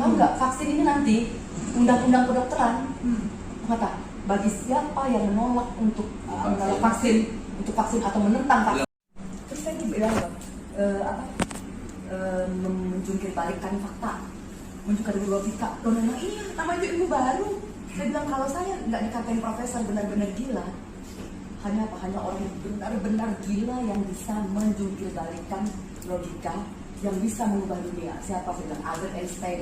Tahu nggak, vaksin ini nanti undang-undang kedokteran kata bagi siapa yang menolak untuk vaksin atau menentang vaksin. Terus saya bilang menjungkir balikkan fakta, menunjukkan logika. Loh memang iya, namanya ilmu baru. Saya bilang kalau saya nggak dikatain profesor benar-benar gila, hanya orang benar-benar gila yang bisa menjungkir balikkan logika, yang bisa mengubah dunia. Siapa? Saya bilang Albert Einstein.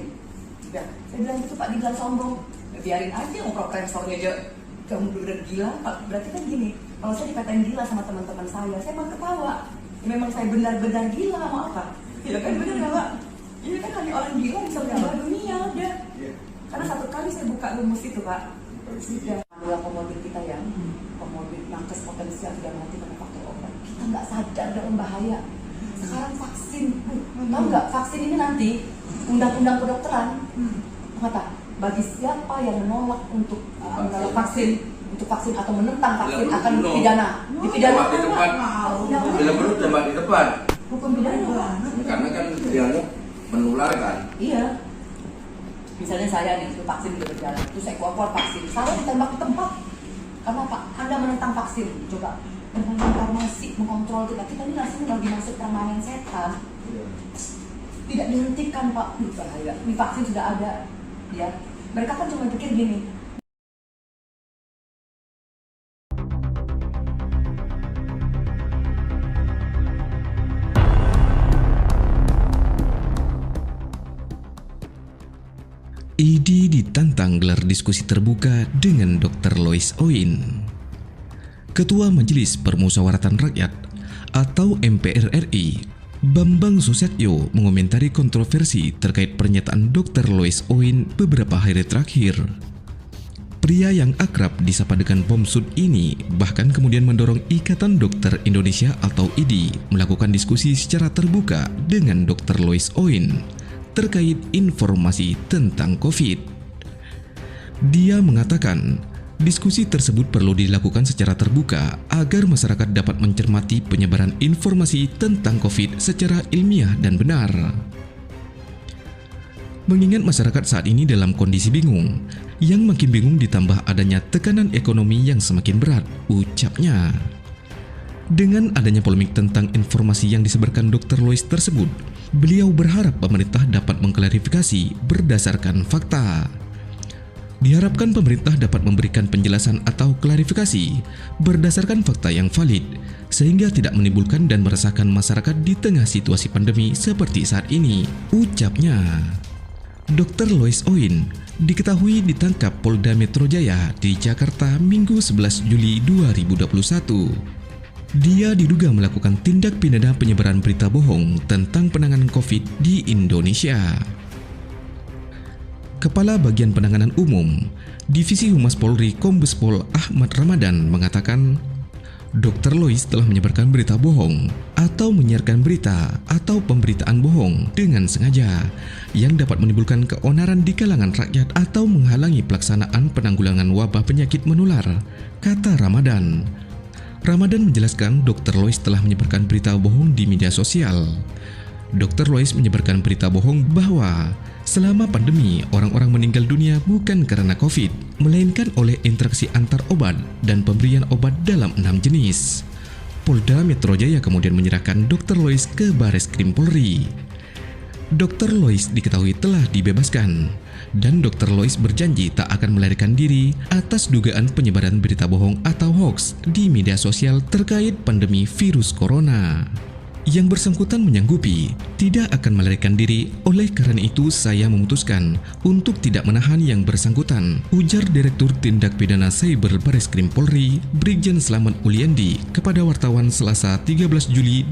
Ya, saya bilang itu Pak, dibilang sombong, biarin aja mau profesornya aja kamu benar gila. Berarti kan gini, kalau saya dikatain gila sama teman-teman saya malah ketawa. Ya, memang saya benar-benar gila, mau apa? Ya kan benar nggak Pak? Ini kan hanya orang gila bisa mengubah dunia udah. Karena satu kali saya buka rumus itu Pak, sudah menolak komorbid kita ya, komorbid nakes potensial sudah mati karena faktor obat. Kita nggak sadar dalam bahaya. Sekarang vaksin, tahu nggak, vaksin ini nanti undang-undang kedokteran kata bagi siapa yang menolak untuk vaksin atau menentang vaksin akan dipidana. Dipidana di depan. Bila perlu tembak di depan. Hukum pidana. Karena kan dianggap menular kan. Iya. Misalnya saya nih, vaksin udah berjalan, terus saya keluar vaksin, saya ditembak di tempat. Karena apa? Anda menentang vaksin. Coba dengan farmasi mengontrol kita ini rasanya lagi masuk permainan setan. Tidak dihentikan Pak, bahaya. Ini vaksin sudah ada, ya. Mereka kan cuma pikir gini. IDI ditantang gelar diskusi terbuka dengan Dr. Lois Oin. Ketua Majelis Permusyawaratan Rakyat atau MPR RI, Bambang Susatyo mengomentari kontroversi terkait pernyataan Dr. Lois Oin beberapa hari terakhir. Pria yang akrab disapa dengan Bom Sud ini bahkan kemudian mendorong Ikatan Dokter Indonesia atau IDI melakukan diskusi secara terbuka dengan Dr. Lois Oin terkait informasi tentang COVID. Dia mengatakan, diskusi tersebut perlu dilakukan secara terbuka agar masyarakat dapat mencermati penyebaran informasi tentang COVID secara ilmiah dan benar. Mengingat masyarakat saat ini dalam kondisi bingung, yang makin bingung ditambah adanya tekanan ekonomi yang semakin berat, ucapnya. Dengan adanya polemik tentang informasi yang disebarkan Dr. Lois tersebut, beliau berharap pemerintah dapat mengklarifikasi berdasarkan fakta. Diharapkan pemerintah dapat memberikan penjelasan atau klarifikasi berdasarkan fakta yang valid, sehingga tidak menimbulkan dan meresahkan masyarakat di tengah situasi pandemi seperti saat ini, ucapnya. Dr. Lois Oin diketahui ditangkap Polda Metro Jaya di Jakarta Minggu 11 Juli 2021. Dia diduga melakukan tindak pidana penyebaran berita bohong tentang penanganan COVID di Indonesia. Kepala Bagian Penanganan Umum, Divisi Humas Polri Kombes Pol Ahmad Ramadan mengatakan, Dr. Lois telah menyebarkan berita bohong atau menyiarkan berita atau pemberitaan bohong dengan sengaja yang dapat menimbulkan keonaran di kalangan rakyat atau menghalangi pelaksanaan penanggulangan wabah penyakit menular, kata Ramadan. Ramadan menjelaskan Dr. Lois telah menyebarkan berita bohong di media sosial. Dr. Lois menyebarkan berita bohong bahwa selama pandemi orang-orang meninggal dunia bukan karena COVID, melainkan oleh interaksi antar obat dan pemberian obat dalam 6 jenis. Polda Metro Jaya kemudian menyerahkan Dr. Lois ke Bareskrim Polri. Dr. Lois diketahui telah dibebaskan, dan Dr. Lois berjanji tak akan melarikan diri atas dugaan penyebaran berita bohong atau hoax di media sosial terkait pandemi virus corona. Yang bersangkutan menyanggupi tidak akan melarikan diri, oleh karena itu saya memutuskan untuk tidak menahan yang bersangkutan, ujar Direktur Tindak Pidana Cyber Bareskrim Polri, Brigjen Slamet Uliandi kepada wartawan Selasa 13 Juli